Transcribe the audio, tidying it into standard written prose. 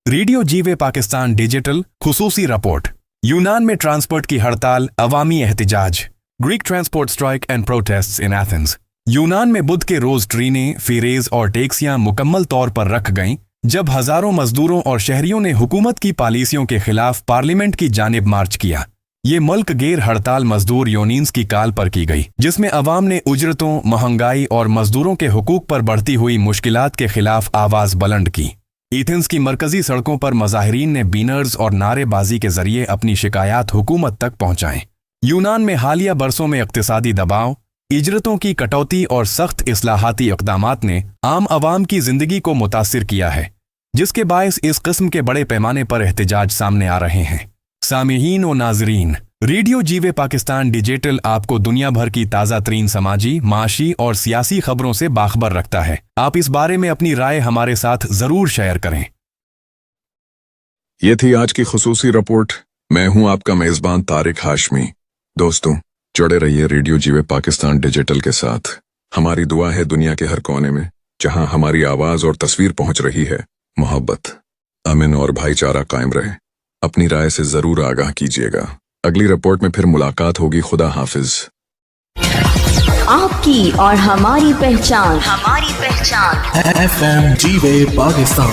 Radio जीवे Pakistan digital खुसूसी report. यूनान में ट्रांसपोर्ट की हड़ताल, अवामी एहतजाज। Greek transport strike and protests in Athens. यूनान में बुध के रोज ट्रेनें, फेरेज और टैक्सियां मुकम्मल तौर पर रख गईं, जब हजारों मजदूरों और शहरियों ने हुकूमत की पॉलिसियों के खिलाफ पार्लियामेंट की जानिब मार्च किया। ये मुल्क गेर हड़ताल मजदूर यूनियंस की काल पर की गई, जिसमें अवाम ने उजरतों, महंगाई और मजदूरों के हुकूक पर बढ़ती हुई मुश्किलात के खिलाफ आवाज बुलंद की। एथेंस की मरकजी सड़कों पर मुजाहिरीन ने बीनर्स और नारेबाजी के जरिए अपनी शिकायत हुकूमत तक पहुंचाएं। यूनान में हालिया बरसों में इक्तिसादी दबाव, इजरतों की कटौती और सख्त इस्लाहाती इक़दामात ने आम आवाम की जिंदगी को मुतासिर किया है, जिसके बायस इस किस्म के बड़े पैमाने पर एहतजाज सामने आ रहे हैं। सामीहीन और नाजरीन, रेडियो जीवे पाकिस्तान डिजिटल आपको दुनिया भर की ताज़ा तरीन समाजी, माशी और सियासी खबरों से बाखबर रखता है। आप इस बारे में अपनी राय हमारे साथ जरूर शेयर करें। ये थी आज की खुसूसी रिपोर्ट। मैं हूं आपका मेजबान तारिक हाशमी। दोस्तों, जुड़े रहिए रेडियो जीवे पाकिस्तान डिजिटल के साथ। हमारी दुआ है दुनिया के हर कोने में जहां हमारी आवाज और तस्वीर पहुंच रही है, मोहब्बत, अमन और भाईचारा कायम रहे। अपनी राय से जरूर आगाह कीजिएगा। अगली रिपोर्ट में फिर मुलाकात होगी। खुदा हाफिज। आपकी और हमारी पहचान FM जीवे पाकिस्तान।